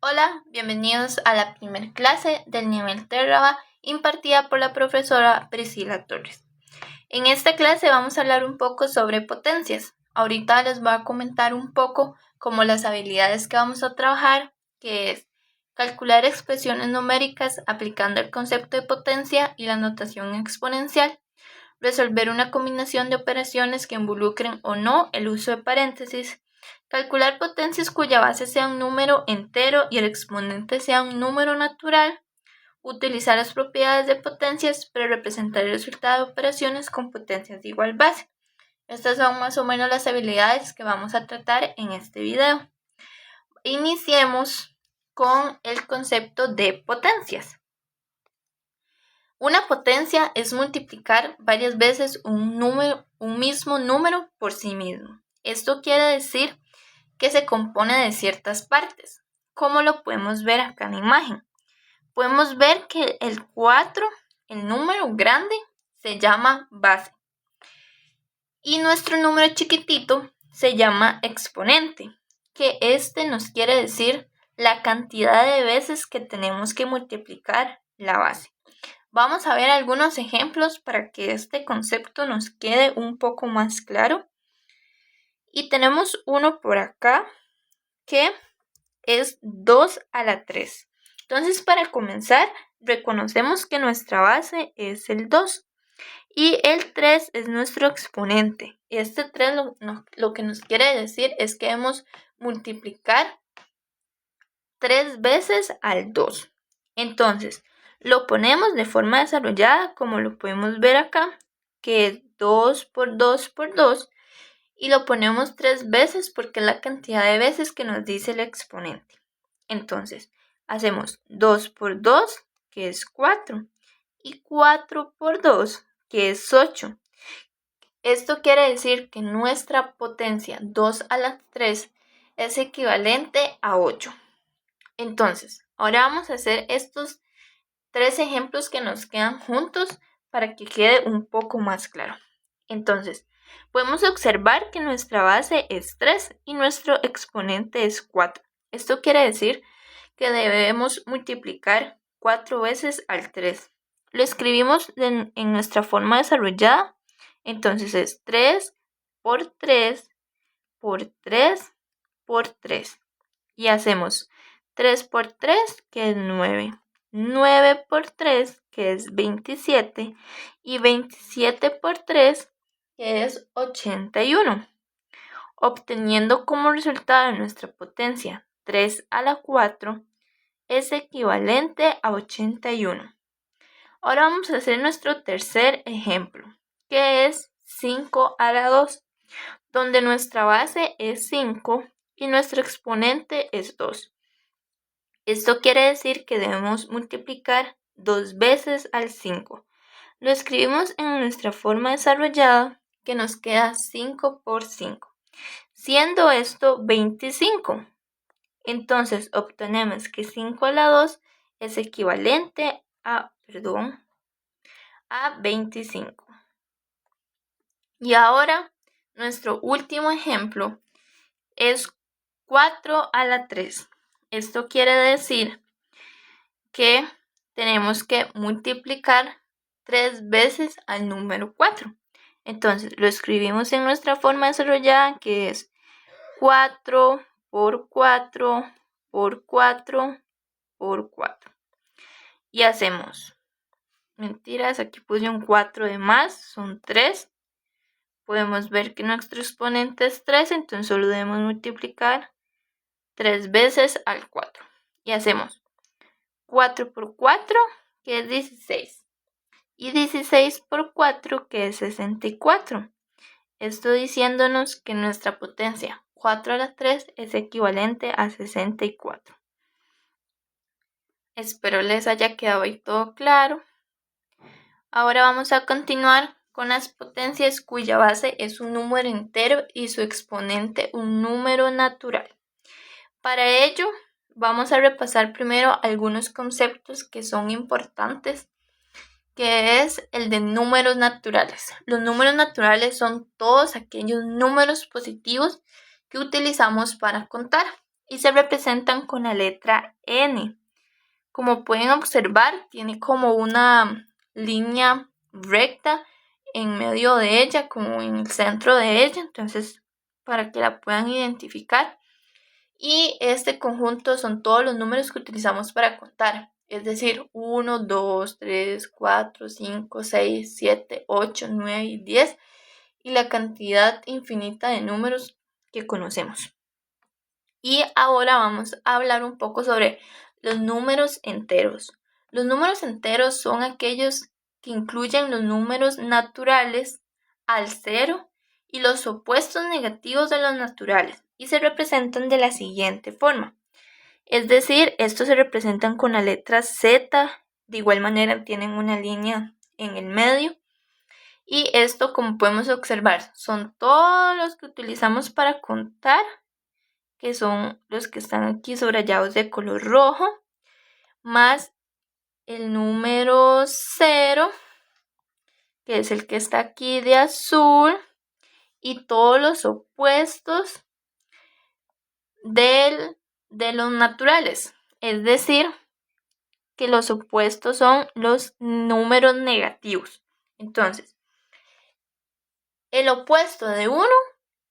Hola, bienvenidos a la primera clase del nivel Terraba impartida por la profesora Priscila Torres. En esta clase vamos a hablar un poco sobre potencias. Ahorita les voy a comentar un poco como las habilidades que vamos a trabajar, que es calcular expresiones numéricas aplicando el concepto de potencia y la notación exponencial, resolver una combinación de operaciones que involucren o no el uso de paréntesis, calcular potencias cuya base sea un número entero y el exponente sea un número natural, utilizar las propiedades de potencias para representar el resultado de operaciones con potencias de igual base. Estas son más o menos las habilidades que vamos a tratar en este video. Iniciemos con el concepto de potencias. Una potencia es multiplicar varias veces un mismo número por sí mismo. Esto quiere decir que se compone de ciertas partes. ¿Cómo lo podemos ver acá en la imagen? Podemos ver que el 4, el número grande, se llama base. Y nuestro número chiquitito se llama exponente, que nos quiere decir la cantidad de veces que tenemos que multiplicar la base. Vamos a ver algunos ejemplos para que este concepto nos quede un poco más claro. Y tenemos uno por acá que es 2 a la 3. Entonces, para comenzar, reconocemos que nuestra base es el 2 y el 3 es nuestro exponente. Este 3 lo que nos quiere decir es que debemos multiplicar 3 veces al 2. Entonces, lo ponemos de forma desarrollada, como lo podemos ver acá, que es 2 por 2 por 2, y lo ponemos 3 veces porque es la cantidad de veces que nos dice el exponente. Entonces, hacemos 2 por 2, que es 4, y 4 por 2, que es 8. Esto quiere decir que nuestra potencia 2 a la 3 es equivalente a 8. Entonces, ahora vamos a hacer estos 3 ejemplos que nos quedan juntos para que quede un poco más claro. Entonces, podemos observar que nuestra base es 3 y nuestro exponente es 4. Esto quiere decir que debemos multiplicar 4 veces al 3. Lo escribimos en nuestra forma desarrollada. Entonces es 3 por 3 por 3 por 3. Y hacemos 3 por 3, que es 9. 9 por 3, que es 27. Y 27 por 3, que es 81. Obteniendo como resultado nuestra potencia 3 a la 4 es equivalente a 81. Ahora vamos a hacer nuestro tercer ejemplo, que es 5 a la 2, donde nuestra base es 5 y nuestro exponente es 2. Esto quiere decir que debemos multiplicar 2 veces al 5. Lo escribimos en nuestra forma desarrollada, que nos queda 5 por 5, siendo esto 25. Entonces obtenemos que 5 a la 2 es equivalente a 25. Y ahora nuestro último ejemplo es 4 a la 3. Esto quiere decir que tenemos que multiplicar 3 veces al número 4. Entonces lo escribimos en nuestra forma desarrollada, que es 4 por 4 por 4 por 4. Y hacemos, aquí puse un 4 de más, son 3. Podemos ver que nuestro exponente es 3, entonces solo debemos multiplicar 3 veces al 4. Y hacemos 4 por 4, que es 16. Y 16 por 4, que es 64. Esto diciéndonos que nuestra potencia 4 a la 3 es equivalente a 64. Espero les haya quedado ahí todo claro. Ahora vamos a continuar con las potencias cuya base es un número entero y su exponente un número natural. Para ello, vamos a repasar primero algunos conceptos que son importantes, que es el de números naturales. Los números naturales son todos aquellos números positivos que utilizamos para contar. y se representan con la letra N. Como pueden observar, tiene como una línea recta en medio de ella, como en el centro de ella, entonces para que la puedan identificar. Y este conjunto son todos los números que utilizamos para contar, es decir, 1, 2, 3, 4, 5, 6, 7, 8, 9 y 10, y la cantidad infinita de números que conocemos. Y ahora vamos a hablar un poco sobre los números enteros. Los números enteros son aquellos que incluyen los números naturales al cero y los opuestos negativos de los naturales y se representan de la siguiente forma. Es decir, estos se representan con la letra Z, de igual manera tienen una línea en el medio. Y esto, como podemos observar, son todos los que utilizamos para contar, que son los que están aquí subrayados de color rojo, más el número 0, que es el que está aquí de azul, y todos los opuestos de los naturales. Es decir, que los opuestos son los números negativos. Entonces, el opuesto de 1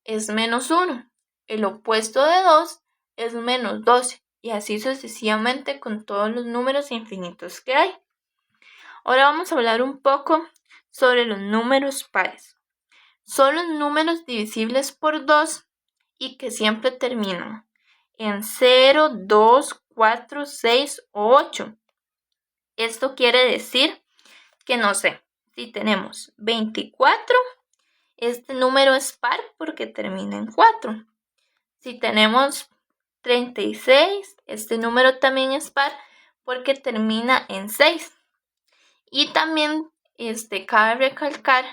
es menos 1. El opuesto de 2 es menos 12. Y así sucesivamente con todos los números infinitos que hay. Ahora vamos a hablar un poco sobre los números pares. Son los números divisibles por 2 y que siempre terminan en 0, 2, 4, 6 o 8. Esto quiere decir que, no sé, si tenemos 24, este número es par porque termina en 4. Si tenemos 36, este número también es par porque termina en 6. Y también cabe recalcar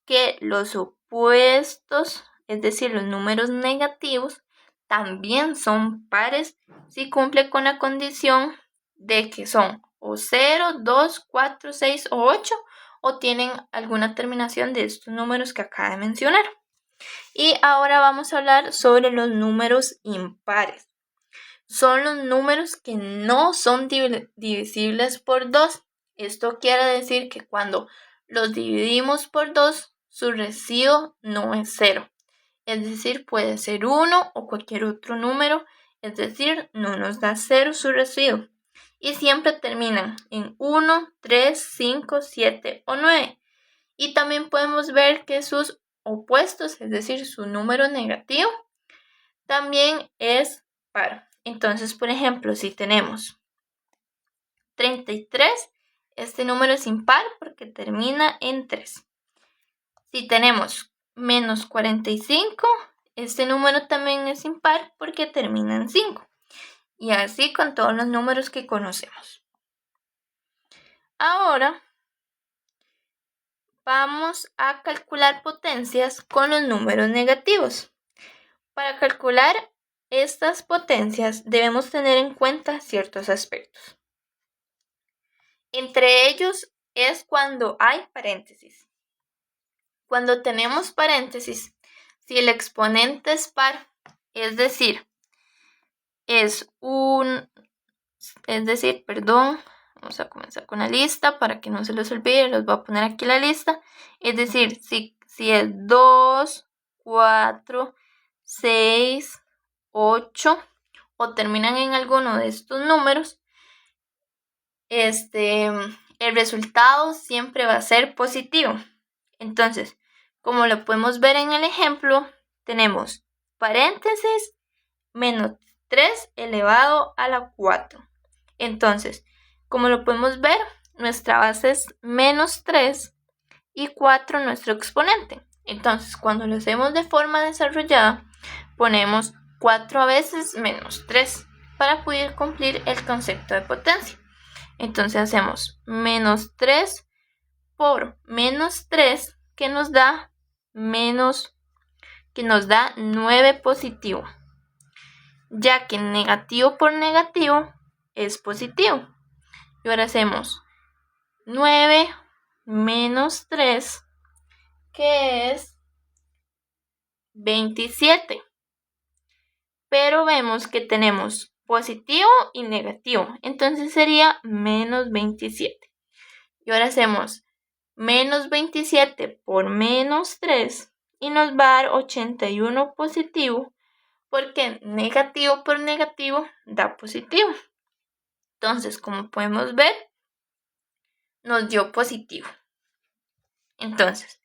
que los opuestos, es decir, los números negativos, también son pares si cumple con la condición de que son o 0, 2, 4, 6 o 8 o tienen alguna terminación de estos números que acabo de mencionar. Y ahora vamos a hablar sobre los números impares. Son los números que no son divisibles por 2. Esto quiere decir que cuando los dividimos por 2, su residuo no es 0. Es decir, puede ser 1 o cualquier otro número. Es decir, no nos da 0 su residuo. Y siempre terminan en 1, 3, 5, 7 o 9. Y también podemos ver que sus opuestos, es decir, su número negativo, también es par. Entonces, por ejemplo, si tenemos 33, este número es impar porque termina en 3. Si tenemos menos 45, este número también es impar porque termina en 5. Y así con todos los números que conocemos. Ahora vamos a calcular potencias con los números negativos. Para calcular estas potencias debemos tener en cuenta ciertos aspectos. Entre ellos es cuando hay paréntesis. Cuando tenemos paréntesis, si el exponente es par, es decir, vamos a comenzar con la lista para que no se los olvide, los voy a poner aquí la lista. Es decir, si es 2, 4, 6, 8 o terminan en alguno de estos números, el resultado siempre va a ser positivo. Entonces, como lo podemos ver en el ejemplo, tenemos paréntesis menos 3 elevado a la 4. Entonces, como lo podemos ver, nuestra base es menos 3 y 4 nuestro exponente. Entonces, cuando lo hacemos de forma desarrollada, ponemos 4 veces menos 3 para poder cumplir el concepto de potencia. Entonces hacemos menos 3 por menos 3, que nos da 9 positivo, ya que negativo por negativo es positivo. Y ahora hacemos 9 menos 3, que es 27. pero vemos que tenemos positivo y negativo, entonces sería menos 27. Y ahora hacemos menos 27 por menos 3 y nos va a dar 81 positivo, porque negativo por negativo da positivo. Entonces, como podemos ver, nos dio positivo. Entonces,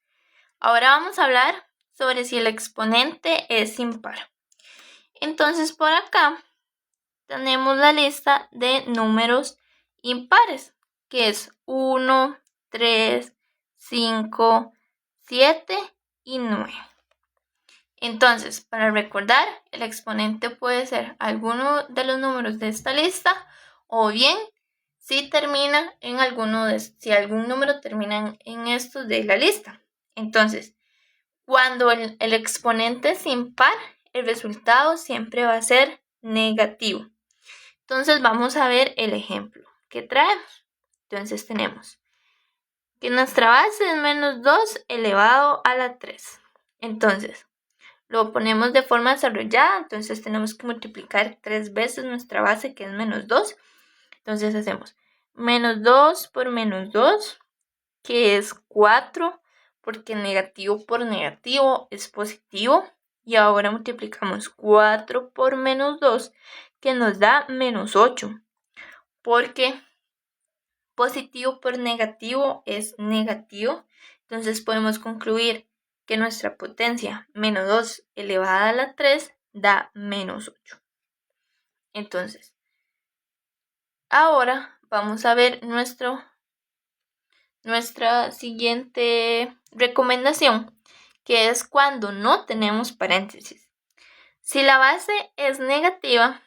ahora vamos a hablar sobre si el exponente es impar. Entonces, por acá tenemos la lista de números impares, que es 1, 3, 5, 7 y 9. Entonces, para recordar, el exponente puede ser alguno de los números de esta lista o bien si termina en si algún número termina en estos de la lista. Entonces, cuando el exponente es impar, el resultado siempre va a ser negativo. Entonces, vamos a ver el ejemplo que traemos. Entonces, tenemos que nuestra base es menos 2 elevado a la 3. Entonces, lo ponemos de forma desarrollada, entonces tenemos que multiplicar 3 veces nuestra base, que es menos 2. Entonces hacemos menos 2 por menos 2, que es 4, porque negativo por negativo es positivo. Y ahora multiplicamos 4 por menos 2, que nos da menos 8, porque positivo por negativo es negativo. Entonces podemos concluir que nuestra potencia menos 2 elevada a la 3 da menos 8. Entonces, ahora vamos a ver nuestra siguiente recomendación, que es cuando no tenemos paréntesis. Si la base es negativa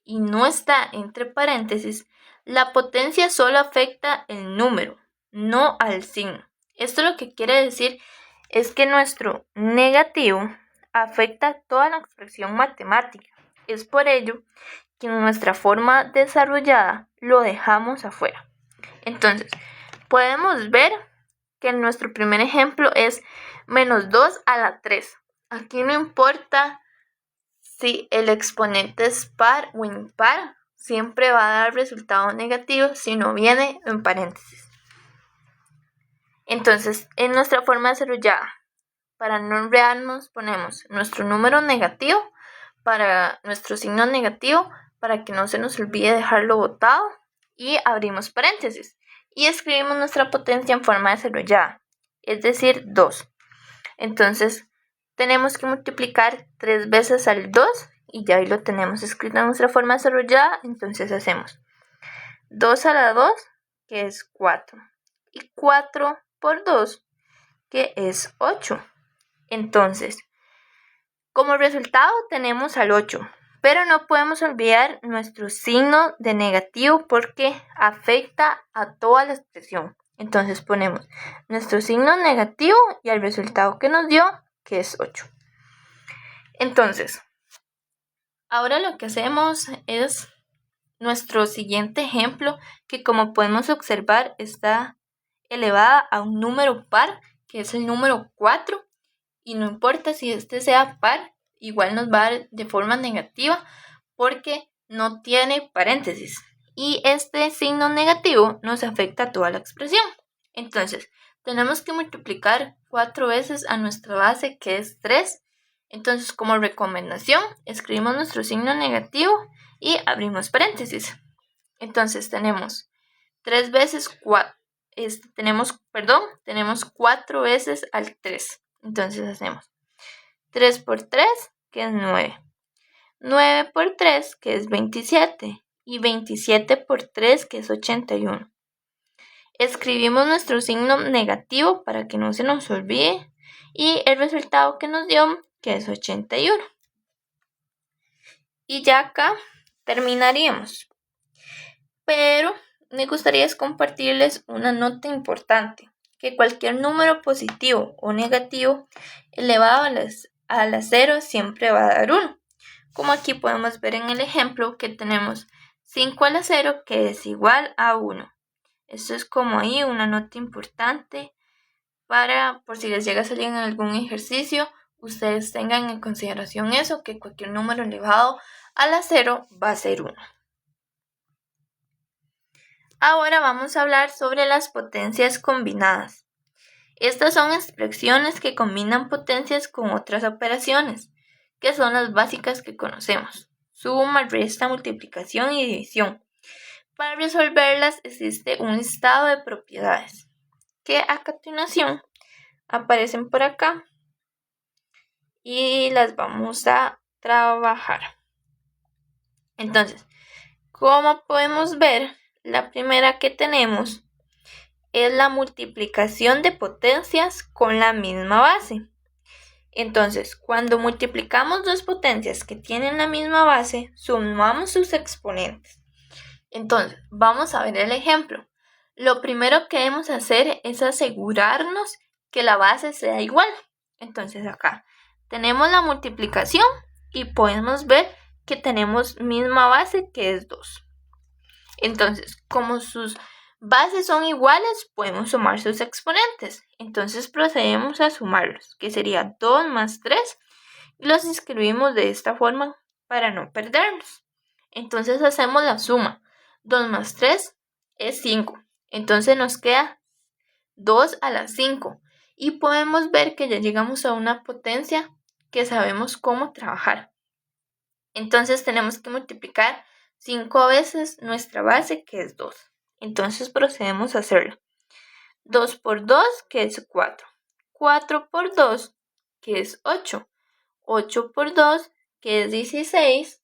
y no está entre paréntesis, la potencia solo afecta el número, no al signo. Esto lo que quiere decir es que nuestro negativo afecta toda la expresión matemática. Es por ello que en nuestra forma desarrollada lo dejamos afuera. Entonces, podemos ver que nuestro primer ejemplo es menos 2 a la 3. Aquí no importa si el exponente es par o impar, siempre va a dar resultado negativo si no viene en paréntesis. Entonces, en nuestra forma desarrollada, para no enredarnos, ponemos nuestro número negativo para nuestro signo negativo, para que no se nos olvide dejarlo botado, y abrimos paréntesis. Y escribimos nuestra potencia en forma desarrollada, es decir, 2. Entonces, tenemos que multiplicar 3 veces al 2 y ya ahí lo tenemos escrito en nuestra forma desarrollada. Entonces hacemos 2 a la 2, que es 4, y 4 por 2, que es 8. Entonces, como resultado tenemos al 8, pero no podemos olvidar nuestro signo de negativo porque afecta a toda la expresión. Entonces ponemos nuestro signo negativo y el resultado que nos dio, que es 8. Entonces, ahora lo que hacemos es nuestro siguiente ejemplo, que como podemos observar está elevada a un número par, que es el número 4, y no importa si este sea par, igual nos va a dar de forma negativa porque no tiene paréntesis. Y este signo negativo nos afecta a toda la expresión. Entonces, tenemos que multiplicar 4 veces a nuestra base, que es 3. Entonces, como recomendación, escribimos nuestro signo negativo y abrimos paréntesis. Entonces, tenemos 3 veces 4. Tenemos 4 veces al 3. Entonces, hacemos 3 por 3, que es 9. 9 por 3, que es 27. Y 27 por 3, que es 81. Escribimos nuestro signo negativo para que no se nos olvide. Y el resultado que nos dio, que es 81. Y ya acá terminaríamos. Pero me gustaría compartirles una nota importante, que cualquier número positivo o negativo elevado a la 0 siempre va a dar 1. Como aquí podemos ver en el ejemplo que tenemos 5 a la 0, que es igual a 1. Esto es como ahí una nota importante para por si les llega a salir en algún ejercicio, ustedes tengan en consideración eso, que cualquier número elevado a la 0 va a ser 1. Ahora vamos a hablar sobre las potencias combinadas. Estas son expresiones que combinan potencias con otras operaciones, que son las básicas que conocemos: suma, resta, multiplicación y división. Para resolverlas existe un listado de propiedades, que a continuación aparecen por acá y las vamos a trabajar. Entonces, como podemos ver, la primera que tenemos es la multiplicación de potencias con la misma base. Entonces, cuando multiplicamos dos potencias que tienen la misma base, sumamos sus exponentes. Entonces, vamos a ver el ejemplo. Lo primero que debemos hacer es asegurarnos que la base sea igual. Entonces, acá tenemos la multiplicación y podemos ver que tenemos misma base, que es 2. Entonces, como sus bases son iguales, podemos sumar sus exponentes. Entonces procedemos a sumarlos, que sería 2 más 3, y los escribimos de esta forma para no perdernos. Entonces hacemos la suma. 2 más 3 es 5. Entonces nos queda 2 a la 5. Y podemos ver que ya llegamos a una potencia que sabemos cómo trabajar. Entonces tenemos que multiplicar 5 veces nuestra base, que es 2. Entonces procedemos a hacerlo. 2 por 2, que es 4. 4 por 2, que es 8. 8 por 2, que es 16.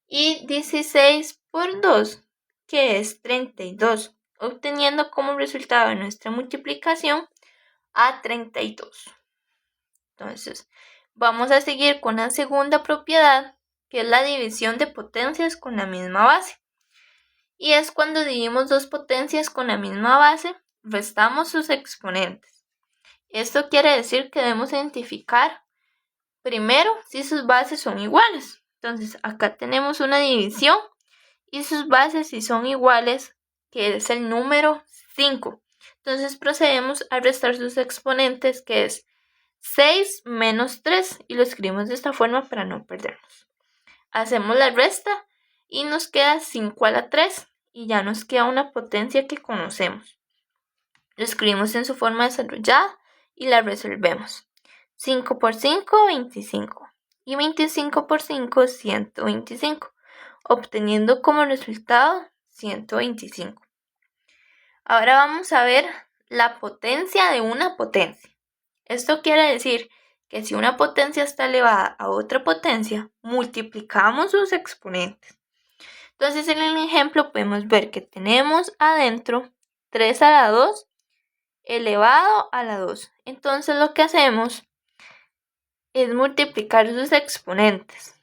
Y 16 por 2, que es 32. Obteniendo como resultado de nuestra multiplicación a 32. Entonces, vamos a seguir con la segunda propiedad, que es la división de potencias con la misma base. Y es cuando dividimos dos potencias con la misma base, restamos sus exponentes. Esto quiere decir que debemos identificar primero si sus bases son iguales. Entonces, acá tenemos una división y sus bases si son iguales, que es el número 5. Entonces procedemos a restar sus exponentes, que es 6 menos 3, y lo escribimos de esta forma para no perdernos. Hacemos la resta y nos queda 5 a la 3, y ya nos queda una potencia que conocemos. Lo escribimos en su forma desarrollada y la resolvemos. 5 por 5, 25. Y 25 por 5, 125. Obteniendo como resultado 125. Ahora vamos a ver la potencia de una potencia. Esto quiere decir que si una potencia está elevada a otra potencia, multiplicamos sus exponentes. Entonces, en el ejemplo podemos ver que tenemos adentro 3 a la 2 elevado a la 2. Entonces, lo que hacemos es multiplicar sus exponentes.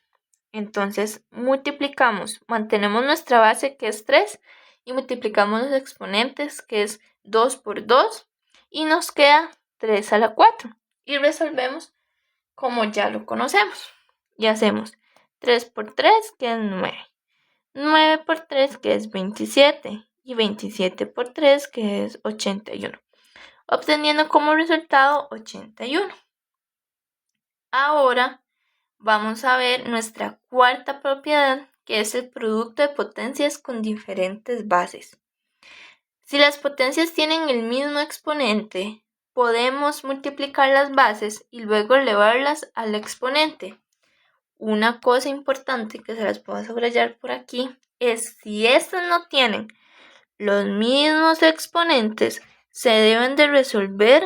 Entonces, multiplicamos, mantenemos nuestra base, que es 3, y multiplicamos los exponentes, que es 2 por 2, y nos queda 3 a la 4. Y resolvemos como ya lo conocemos. Y hacemos 3 por 3, que es 9. 9 por 3, que es 27. Y 27 por 3, que es 81. Obteniendo como resultado 81. Ahora vamos a ver nuestra cuarta propiedad, que es el producto de potencias con diferentes bases. Si las potencias tienen el mismo exponente, podemos multiplicar las bases y luego elevarlas al exponente. Una cosa importante que se las puedo subrayar por aquí es: si estas no tienen los mismos exponentes, se deben de resolver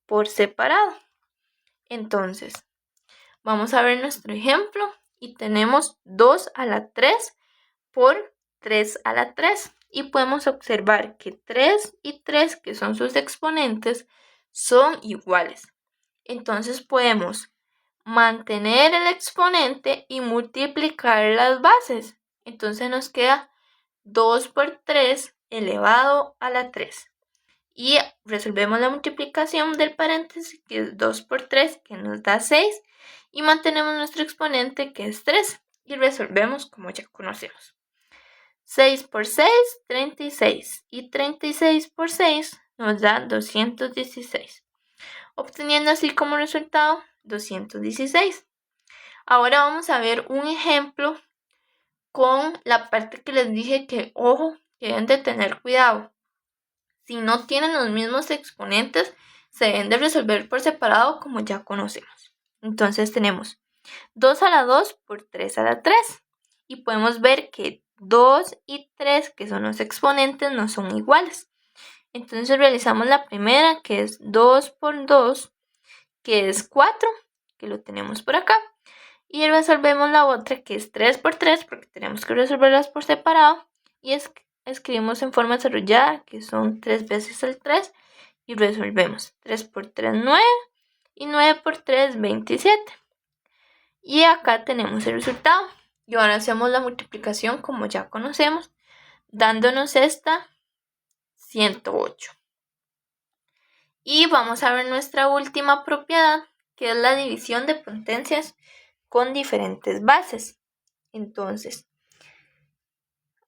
por separado. Entonces, vamos a ver nuestro ejemplo y tenemos 2 a la 3 por 3 a la 3. Y podemos observar que 3 y 3, que son sus exponentes, son iguales. Entonces podemos mantener el exponente y multiplicar las bases. Entonces nos queda 2 por 3 elevado a la 3. Y resolvemos la multiplicación del paréntesis, que es 2 por 3, que nos da 6. Y mantenemos nuestro exponente, que es 3. Y resolvemos como ya conocemos. 6 por 6, 36. Y 36 por 6 nos da 216. obteniendo así como resultado 216. Ahora vamos a ver un ejemplo con la parte que les dije que, ojo, que deben de tener cuidado. Si no tienen los mismos exponentes, se deben de resolver por separado como ya conocemos. Entonces tenemos 2 a la 2 por 3 a la 3. Y podemos ver que 2 y 3, que son los exponentes, no son iguales. Entonces realizamos la primera, que es 2 por 2, que es 4, que lo tenemos por acá. Y resolvemos la otra, que es 3 por 3, porque tenemos que resolverlas por separado. Y escribimos en forma desarrollada, que son 3 veces el 3. Y resolvemos 3 por 3, 9. Y 9 por 3, 27. Y acá tenemos el resultado. Y ahora hacemos la multiplicación como ya conocemos, dándonos esta 108. Y vamos a ver nuestra última propiedad, que es la división de potencias con diferentes bases. Entonces,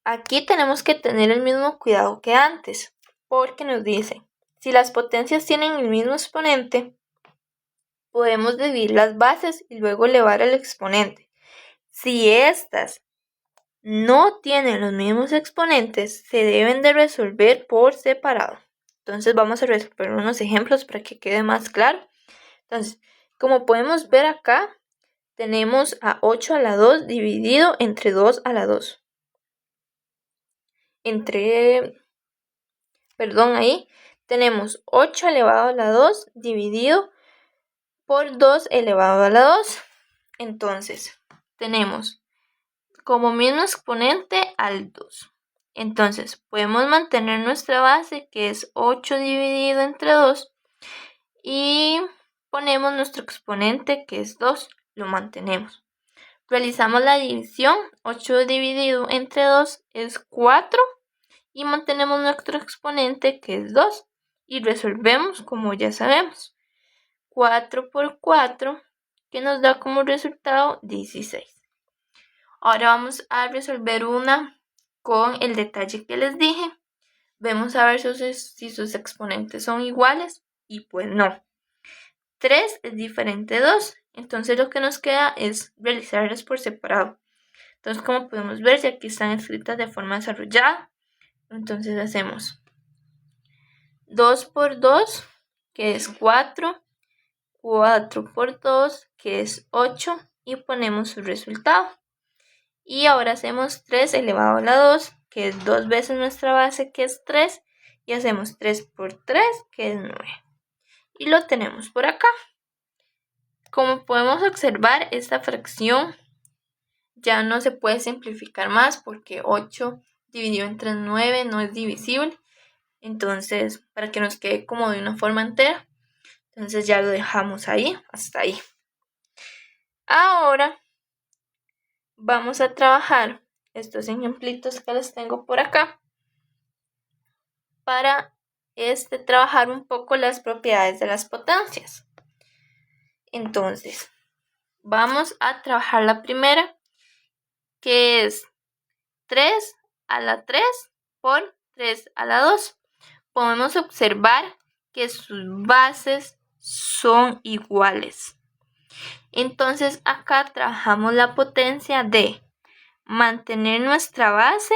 aquí tenemos que tener el mismo cuidado que antes, porque nos dice, si las potencias tienen el mismo exponente, podemos dividir las bases y luego elevar el exponente. Si estas no tienen los mismos exponentes, se deben de resolver por separado. Entonces vamos a resolver unos ejemplos para que quede más claro. Entonces, como podemos ver acá, tenemos a 8 a la 2 dividido entre 2 a la 2. Ahí tenemos 8 elevado a la 2 dividido por 2 elevado a la 2. Entonces, tenemos como mismo exponente al 2. Entonces, podemos mantener nuestra base, que es 8 dividido entre 2, y ponemos nuestro exponente, que es 2, lo mantenemos. Realizamos la división, 8 dividido entre 2 es 4, y mantenemos nuestro exponente, que es 2, y resolvemos como ya sabemos. 4 por 4, que nos da como resultado 16. Ahora vamos a resolver una con el detalle que les dije. Vamos a ver si sus exponentes son iguales, y pues no. 3 es diferente de 2, entonces lo que nos queda es realizarlas por separado. Entonces, como podemos ver, ya aquí están escritas de forma desarrollada, entonces hacemos 2 por 2, que es 4, 4 por 2, que es 8, y ponemos su resultado. Y ahora hacemos 3 elevado a la 2, que es 2 veces nuestra base, que es 3, y hacemos 3 por 3, que es 9. Y lo tenemos por acá. Como podemos observar, esta fracción ya no se puede simplificar más porque 8 dividido entre 9 no es divisible. Entonces, para que nos quede como de una forma entera, entonces ya lo dejamos ahí, hasta ahí. Ahora vamos a trabajar estos ejemplitos que les tengo por acá para trabajar un poco las propiedades de las potencias. Entonces, vamos a trabajar la primera, que es 3 a la 3 por 3 a la 2. Podemos observar que sus bases son iguales. Entonces acá trabajamos la potencia de mantener nuestra base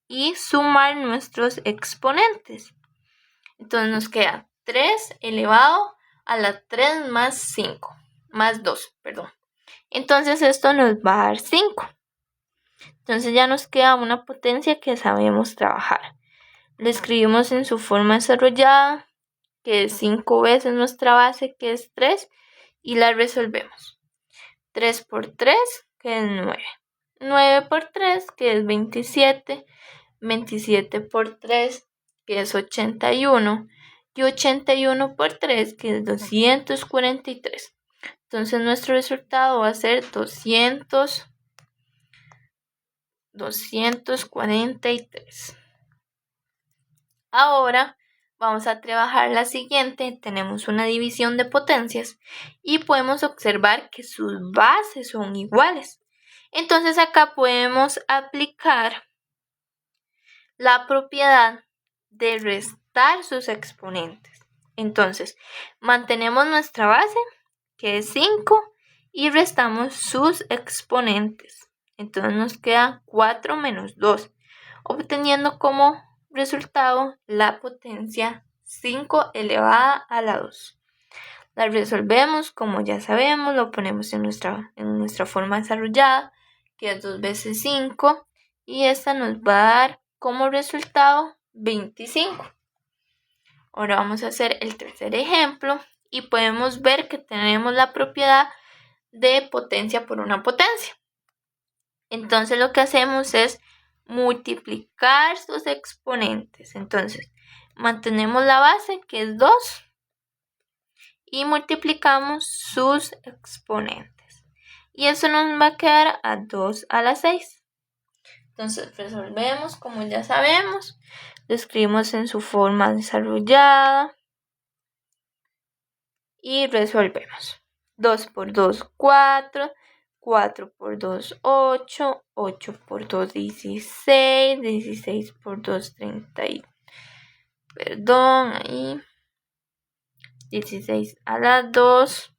y sumar nuestros exponentes. Entonces nos queda 3 elevado a la 3 más 5, más 2, perdón. Entonces esto nos va a dar 5. Entonces ya nos queda una potencia que sabemos trabajar. Lo escribimos en su forma desarrollada, que es 5 veces nuestra base, que es 3, y la resolvemos. 3 por 3, que es 9. 9 por 3, que es 27. 27 por 3, que es 81. Y 81 por 3, que es 243. Entonces nuestro resultado va a ser 243. Ahora vamos a trabajar la siguiente. Tenemos una división de potencias y podemos observar que sus bases son iguales. Entonces acá podemos aplicar la propiedad de restar sus exponentes. Entonces, mantenemos nuestra base, que es 5, y restamos sus exponentes. Entonces nos queda 4 menos 2, obteniendo como resultado la potencia 5 elevada a la 2. La resolvemos, como ya sabemos, lo ponemos en nuestra forma desarrollada, que es 2 veces 5, y esta nos va a dar como resultado 25. Ahora vamos a hacer el tercer ejemplo y podemos ver que tenemos la propiedad de potencia por una potencia. Entonces lo que hacemos es multiplicar sus exponentes. Entonces mantenemos la base, que es 2, y multiplicamos sus exponentes. Y eso nos va a quedar a 2 a la 6. Entonces resolvemos, como ya sabemos, lo escribimos en su forma desarrollada y resolvemos. 2 por 2, 4. 4 por 2, 8. 8 por 2, 16. 16 por 2, 30. Perdón, ahí. 16 a la 2.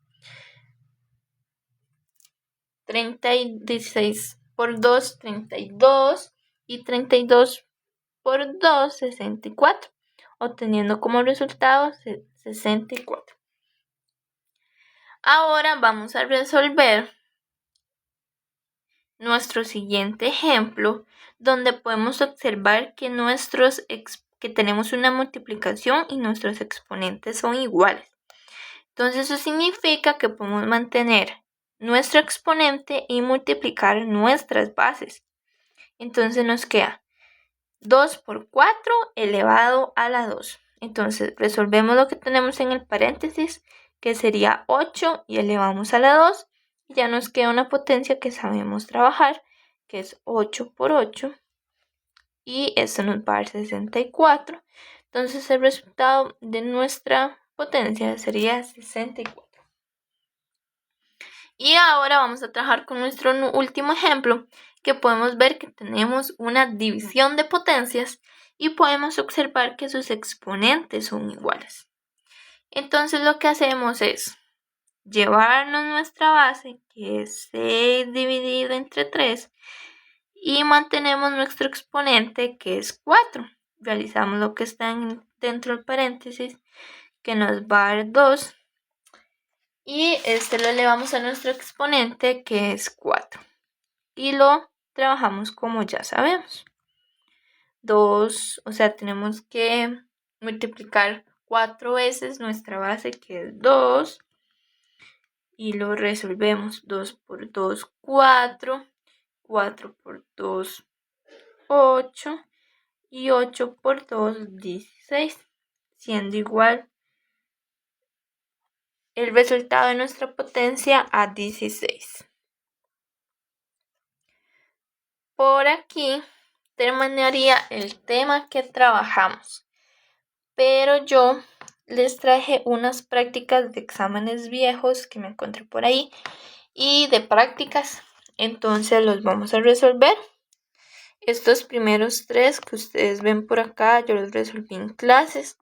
16 por 2, 32. Y 32 por 2, 64. Obteniendo como resultado 64. Ahora vamos a resolver nuestro siguiente ejemplo, donde podemos observar que tenemos una multiplicación y nuestros exponentes son iguales. Entonces eso significa que podemos mantener nuestro exponente y multiplicar nuestras bases. Entonces nos queda 2 por 4 elevado a la 2. Entonces resolvemos lo que tenemos en el paréntesis, que sería 8, y elevamos a la 2. Y ya nos queda una potencia que sabemos trabajar, que es 8 por 8. Y esto nos va a dar 64. Entonces el resultado de nuestra potencia sería 64. Y ahora vamos a trabajar con nuestro último ejemplo, que podemos ver que tenemos una división de potencias y podemos observar que sus exponentes son iguales. Entonces lo que hacemos es llevarnos nuestra base, que es 6 dividido entre 3, y mantenemos nuestro exponente, que es 4. Realizamos lo que está dentro del paréntesis, que nos va a dar 2. Y lo elevamos a nuestro exponente, que es 4. Y lo trabajamos como ya sabemos. 2, o sea, tenemos que multiplicar 4 veces nuestra base, que es 2. Y lo resolvemos. 2 por 2, 4. 4 por 2, 8. Y 8 por 2, 16. Siendo igual el resultado de nuestra potencia a 16. Por aquí terminaría el tema que trabajamos, pero yo les traje unas prácticas de exámenes viejos que me encontré por ahí y de prácticas, entonces los vamos a resolver. Estos primeros 3 que ustedes ven por acá yo los resolví en clases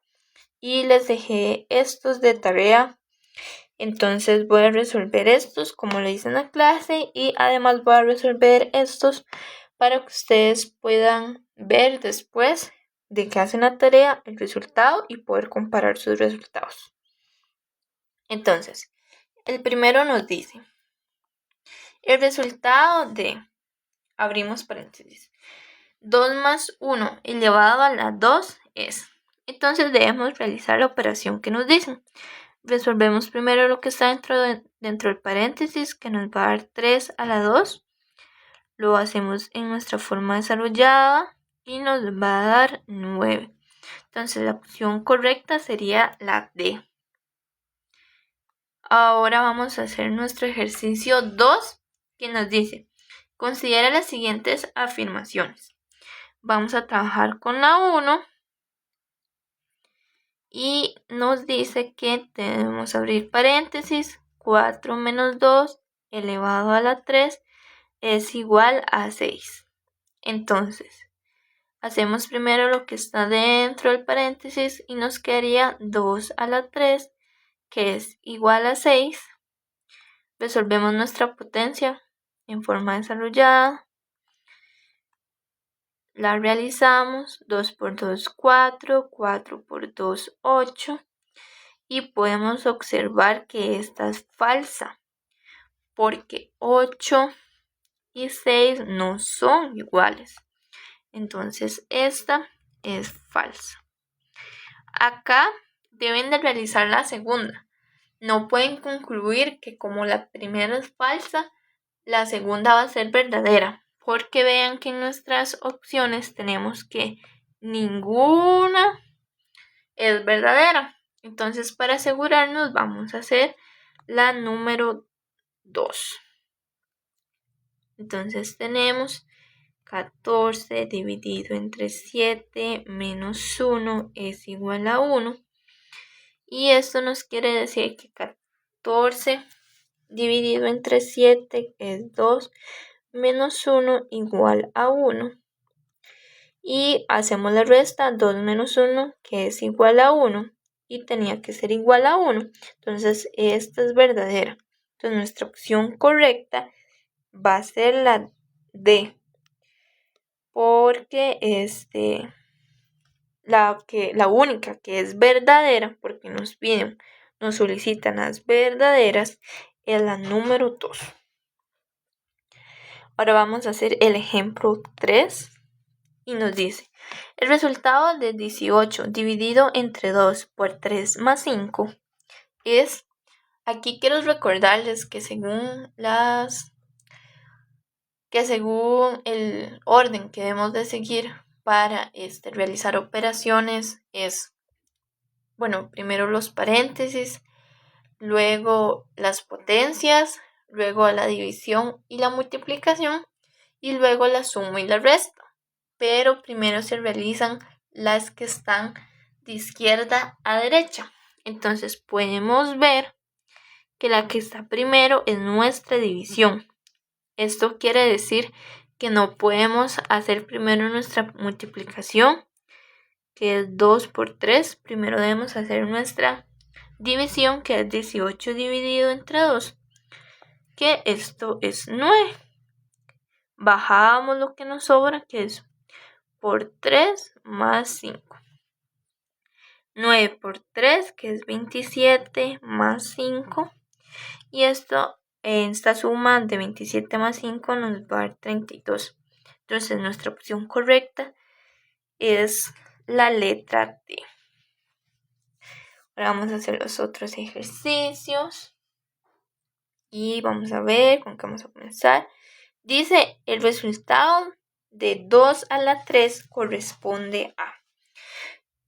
y les dejé estos de tarea. Entonces voy a resolver estos como lo hice en la clase y además voy a resolver estos para que ustedes puedan ver después de que hacen la tarea el resultado y poder comparar sus resultados. Entonces, el primero nos dice el resultado de, abrimos paréntesis, 2 más 1 elevado a la 2 es. Entonces debemos realizar la operación que nos dicen. Resolvemos primero lo que está dentro del paréntesis, que nos va a dar 3 a la 2. Lo hacemos en nuestra forma desarrollada y nos va a dar 9. Entonces la opción correcta sería la D. Ahora vamos a hacer nuestro ejercicio 2, que nos dice, considera las siguientes afirmaciones. Vamos a trabajar con la 1. Y nos dice que debemos abrir paréntesis, 4 menos 2 elevado a la 3 es igual a 6. Entonces, Hacemos primero lo que está dentro del paréntesis y nos quedaría 2 a la 3, que es igual a 6. Resolvemos nuestra potencia en forma desarrollada. La realizamos, 2 por 2, 4, 4 por 2, 8. Y podemos observar que esta es falsa, porque 8 y 6 no son iguales. Entonces esta es falsa. Acá deben de realizar la segunda. No pueden concluir que como la primera es falsa, la segunda va a ser verdadera. Porque vean que en nuestras opciones tenemos que ninguna es verdadera. Entonces, para asegurarnos, vamos a hacer la número 2. Entonces tenemos 14 dividido entre 7 menos 1 es igual a 1. Y esto nos quiere decir que 14 dividido entre 7 es 2 menos 1 igual a 1. Y hacemos la resta, 2 menos 1 que es igual a 1. Y tenía que ser igual a 1. Entonces esta es verdadera. Entonces nuestra opción correcta va a ser la D. Porque la única que es verdadera, porque nos solicitan las verdaderas, es la número 2. Ahora vamos a hacer el ejemplo 3 y nos dice, el resultado de 18 dividido entre 2 por 3 más 5 es, aquí quiero recordarles que según el orden que debemos de seguir para realizar operaciones es, bueno, primero los paréntesis, luego las potencias, luego la división y la multiplicación y luego la suma y la resta. Pero primero se realizan las que están de izquierda a derecha. Entonces podemos ver que la que está primero es nuestra división. Esto quiere decir que no podemos hacer primero nuestra multiplicación, que es 2 por 3. Primero debemos hacer nuestra división, que es 18 dividido entre 2, que esto es 9. Bajamos lo que nos sobra, que es por 3 más 5. 9 por 3, que es 27, más 5. Y esta suma de 27 más 5 nos va a dar 32. Entonces nuestra opción correcta es la letra D. Ahora vamos a hacer los otros ejercicios. Y vamos a ver con qué vamos a comenzar. Dice, el resultado de 2 a la 3 corresponde a.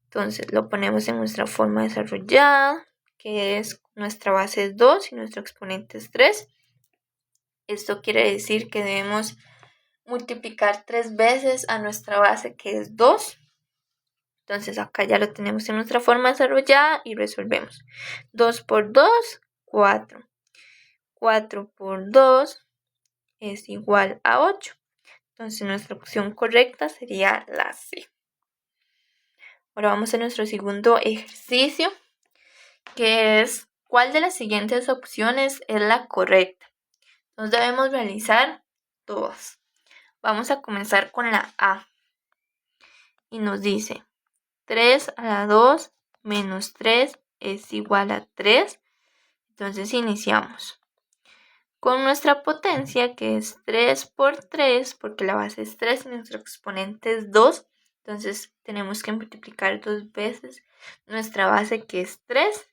Entonces lo ponemos en nuestra forma desarrollada, que es nuestra base es 2 y nuestro exponente es 3. Esto quiere decir que debemos multiplicar 3 veces a nuestra base, que es 2. Entonces acá ya lo tenemos en nuestra forma desarrollada y resolvemos. 2 por 2, 4. 4 por 2 es igual a 8. Entonces nuestra opción correcta sería la C. Ahora vamos a nuestro segundo ejercicio, que es ¿cuál de las siguientes opciones es la correcta? Entonces debemos realizar todas. Vamos a comenzar con la A. Y nos dice 3 a la 2 menos 3 es igual a 3. Entonces iniciamos con nuestra potencia, que es 3 por 3, porque la base es 3 y nuestro exponente es 2. Entonces tenemos que multiplicar 2 veces nuestra base, que es 3.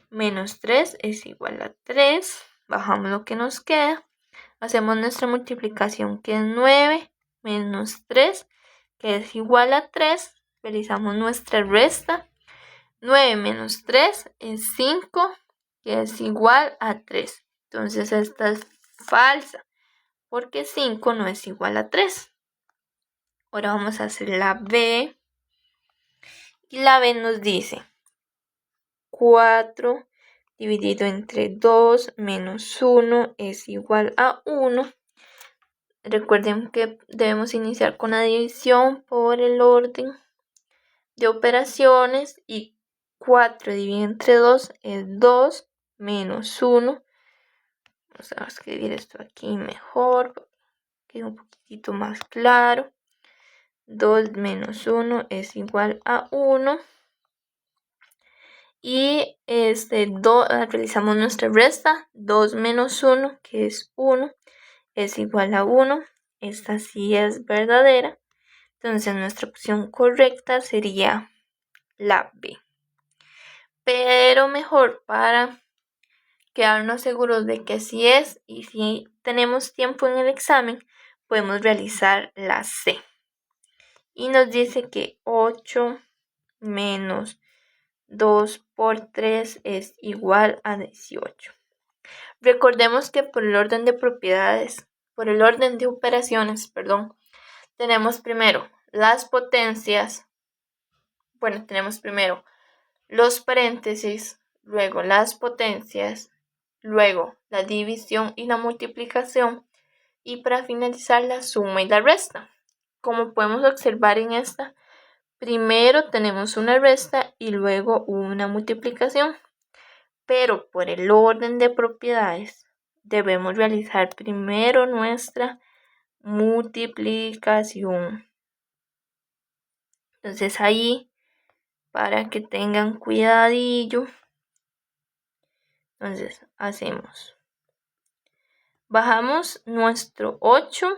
Menos 3 es igual a 3. Bajamos lo que nos queda. Hacemos nuestra multiplicación, que es 9 menos 3, que es igual a 3. Realizamos nuestra resta. 9 menos 3 es 5, que es igual a 3. Entonces esta es falsa, porque 5 no es igual a 3. Ahora vamos a hacer la B. Y la B nos dice 4 dividido entre 2 menos 1 es igual a 1. recuerden que debemos iniciar con la división por el orden de operaciones y 4 dividido entre 2 es 2 menos 1. Vamos a escribir esto aquí mejor, que un poquitito más claro. 2 menos 1 es igual a 1. Y realizamos nuestra resta. 2 menos 1, que es 1, es igual a 1. Esta sí es verdadera. Entonces nuestra opción correcta sería la B. Pero mejor, para quedarnos seguros de que así es y si tenemos tiempo en el examen, podemos realizar la C. Y nos dice que 8 menos 2 por 3 es igual a 18. Recordemos que por el orden de operaciones, tenemos primero las potencias. Bueno, tenemos primero los paréntesis, luego las potencias, luego la división y la multiplicación, y para finalizar la suma y la resta. Como podemos observar en esta, primero tenemos una resta y luego una multiplicación, pero por el orden de propiedades debemos realizar primero nuestra multiplicación. Entonces ahí, para que tengan cuidadillo, entonces bajamos nuestro 8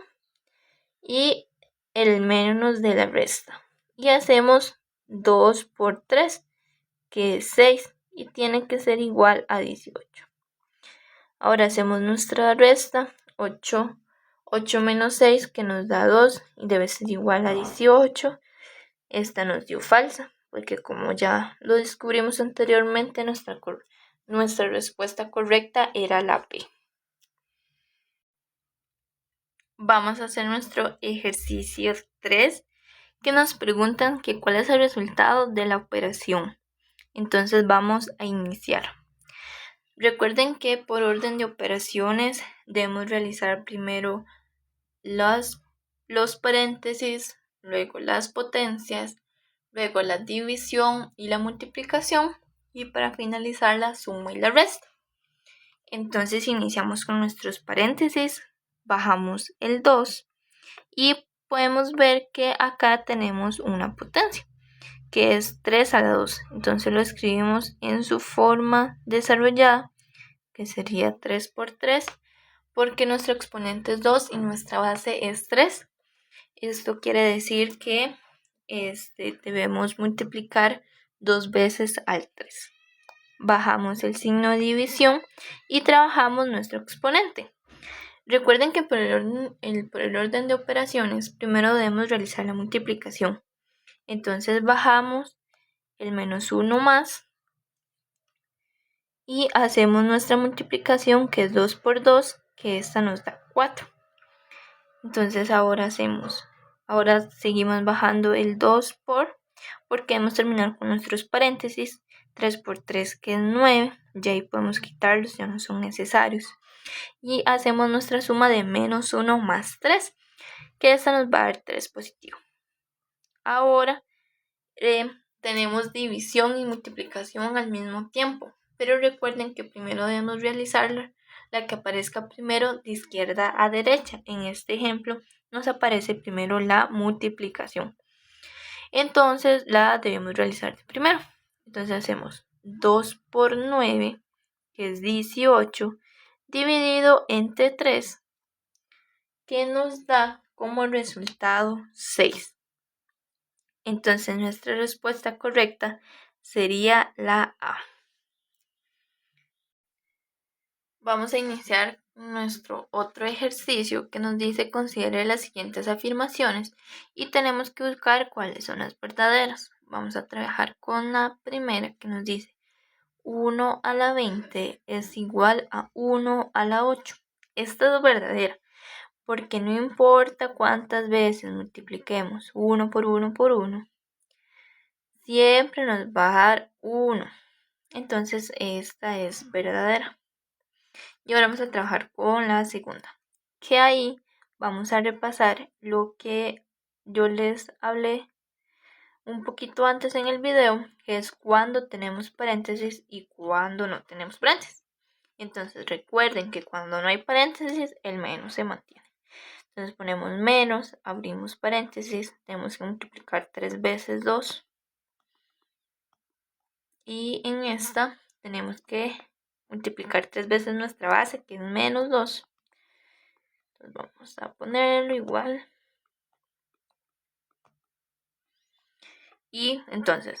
y el menos de la resta y hacemos 2 por 3, que es 6, y tiene que ser igual a 18. Ahora hacemos nuestra resta. 8 menos 6, que nos da 2, y debe ser igual a 18. Esta nos dio falsa, porque como ya lo descubrimos anteriormente, nuestra respuesta correcta era la B. Vamos a hacer nuestro ejercicio 3, que nos preguntan que cuál es el resultado de la operación. Entonces vamos a iniciar. Recuerden que por orden de operaciones debemos realizar primero los paréntesis, luego las potencias, luego la división y la multiplicación, y para finalizar la suma y la resta. Entonces iniciamos con nuestros paréntesis, bajamos el 2 y podemos ver que acá tenemos una potencia, que es 3 a la 2. Entonces lo escribimos en su forma desarrollada, que sería 3 por 3, porque nuestro exponente es 2 y nuestra base es 3. Esto quiere decir que debemos multiplicar 2 veces al 3. Bajamos el signo de división y trabajamos nuestro exponente. Recuerden que por el orden de operaciones, primero debemos realizar la multiplicación. Entonces bajamos el menos 1 más y hacemos nuestra multiplicación, que es 2 por 2, que esta nos da 4. Entonces ahora seguimos bajando el 2 porque debemos terminar con nuestros paréntesis. 3 por 3, que es 9, ya ahí podemos quitarlos, ya no son necesarios. Y hacemos nuestra suma de menos 1 más 3, que esta nos va a dar 3 positivo. Ahora tenemos división y multiplicación al mismo tiempo, pero recuerden que primero debemos realizar la que aparezca primero de izquierda a derecha. En este ejemplo nos aparece primero la multiplicación, entonces la debemos realizar primero. Entonces hacemos 2 por 9, que es 18, dividido entre 3, que nos da como resultado 6. Entonces nuestra respuesta correcta sería la A. Vamos a iniciar nuestro otro ejercicio, que nos dice considere las siguientes afirmaciones y tenemos que buscar cuáles son las verdaderas. Vamos a trabajar con la primera, que nos dice 1 a la 20 es igual a 1 a la 8. Esta es verdadera, porque no importa cuántas veces multipliquemos 1 por 1 por 1, siempre nos va a dar 1. Entonces esta es verdadera. Y ahora vamos a trabajar con la segunda, que ahí vamos a repasar lo que yo les hablé un poquito antes en el video, que es cuando tenemos paréntesis y cuando no tenemos paréntesis. Entonces recuerden que cuando no hay paréntesis, el menos se mantiene. Entonces ponemos menos, abrimos paréntesis, tenemos que multiplicar 3 veces 2. Y en esta tenemos que multiplicar 3 veces nuestra base, que es menos 2. Entonces vamos a ponerlo igual. Y entonces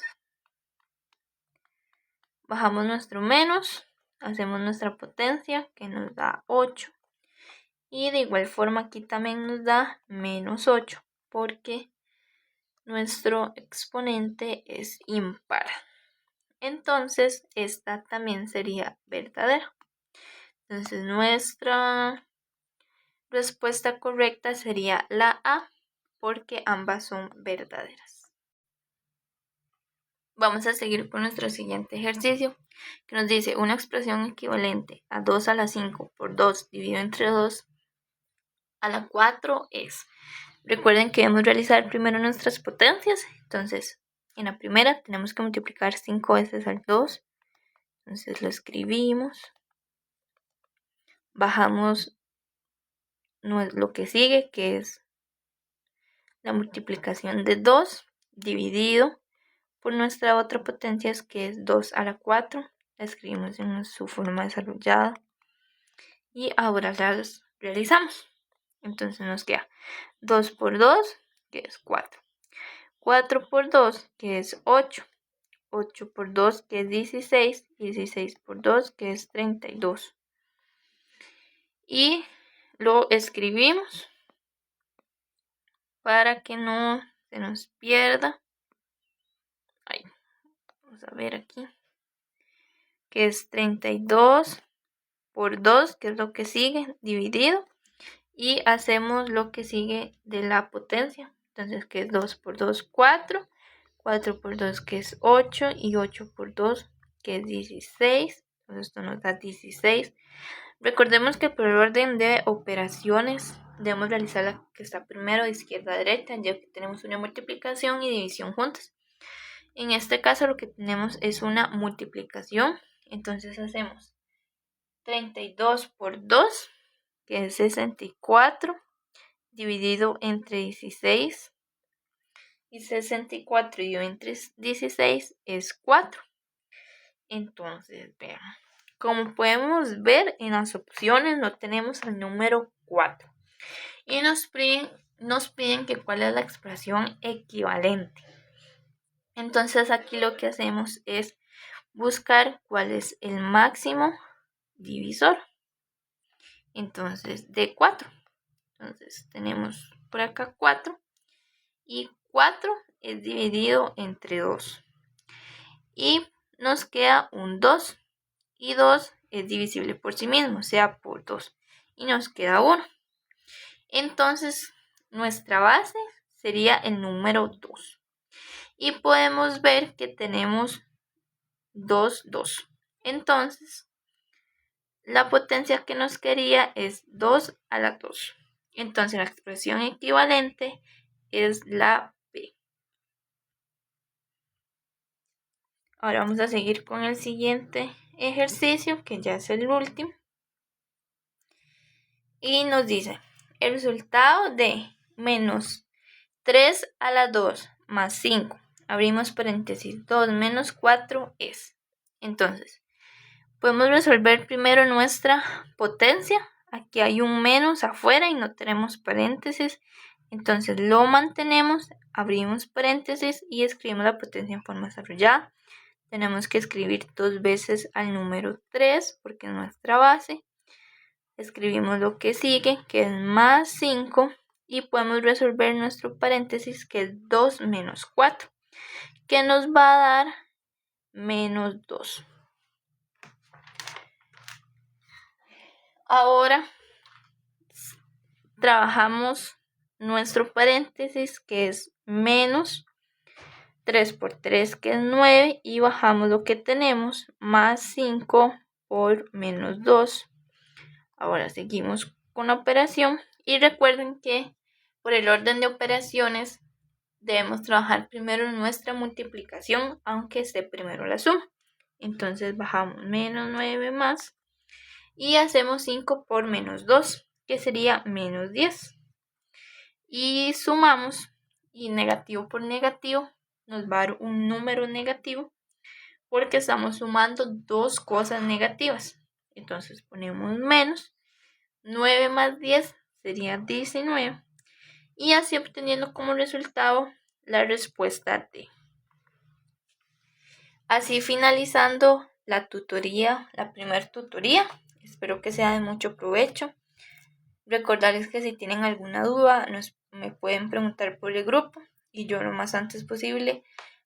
bajamos nuestro menos, hacemos nuestra potencia que nos da 8. Y de igual forma aquí también nos da menos 8 porque nuestro exponente es impar. Entonces esta también sería verdadera. Entonces nuestra respuesta correcta sería la A porque ambas son verdaderas. Vamos a seguir con nuestro siguiente ejercicio que nos dice una expresión equivalente a 2 a la 5 por 2 dividido entre 2 a la 4 es. Recuerden que debemos realizar primero nuestras potencias. Entonces, en la primera tenemos que multiplicar 5 veces al 2. Entonces lo escribimos. Bajamos lo que sigue, que es la multiplicación de 2 dividido por nuestra otra potencia, que es 2 a la 4. La escribimos en su forma desarrollada. Y ahora las realizamos. Entonces nos queda 2 por 2, que es 4. 4 por 2, que es 8. 8 por 2, que es 16. 16 por 2, que es 32. Y lo escribimos para que no se nos pierda. Ahí, vamos a ver aquí. Que es 32 por 2, que es lo que sigue, dividido. Y hacemos lo que sigue de la potencia. Entonces, que es 2 por 2, 4. 4 por 2, que es 8. Y 8 por 2, que es 16. Entonces, esto nos da 16. Recordemos que por el orden de operaciones debemos realizar la que está primero de izquierda a derecha, ya que tenemos una multiplicación y división juntas. En este caso lo que tenemos es una multiplicación. Entonces hacemos 32 por 2, que es 64, dividido entre 16. Y 64 dividido entre 16 es 4. Entonces, vean. Como podemos ver en las opciones no tenemos el número 4. Y nos piden que cuál es la expresión equivalente. Entonces aquí lo que hacemos es buscar cuál es el máximo divisor. Entonces de 4. Entonces tenemos por acá 4. Y 4 es dividido entre 2. Y nos queda un 2. Y 2 es divisible por sí mismo, o sea, por 2. Y nos queda 1. Entonces, nuestra base sería el número 2. Y podemos ver que tenemos 2, 2. Entonces, la potencia que nos quería es 2 a la 2. Entonces, la expresión equivalente es la B. Ahora vamos a seguir con el siguiente ejercicio, que ya es el último. Y nos dice, el resultado de menos 3 a la 2 más 5, abrimos paréntesis, 2 menos 4 es. Entonces, podemos resolver primero nuestra potencia. Aquí hay un menos afuera y no tenemos paréntesis. Entonces lo mantenemos, abrimos paréntesis y escribimos la potencia en forma desarrollada. Tenemos que escribir 2 veces al número 3 porque es nuestra base. Escribimos lo que sigue, que es más 5. Y podemos resolver nuestro paréntesis, que es 2 menos 4, que nos va a dar menos 2. Ahora trabajamos nuestro paréntesis, que es menos 3 por 3, que es 9, y bajamos lo que tenemos, más 5 por menos 2. Ahora seguimos con la operación Y recuerden que por el orden de operaciones debemos trabajar primero nuestra multiplicación, aunque esté primero la suma. Entonces bajamos menos 9 más y hacemos 5 por menos 2, que sería menos 10. Y sumamos, y negativo por negativo nos va a dar un número negativo porque estamos sumando dos cosas negativas. Entonces ponemos menos 9 más 10 sería 19 y así obteniendo como resultado la respuesta D. Así finalizando la tutoría, la primera tutoría. Espero que sea de mucho provecho. Recordarles que si tienen alguna duda me pueden preguntar por el grupo y yo lo más antes posible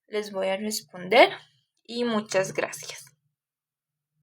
les voy a responder. Y muchas gracias.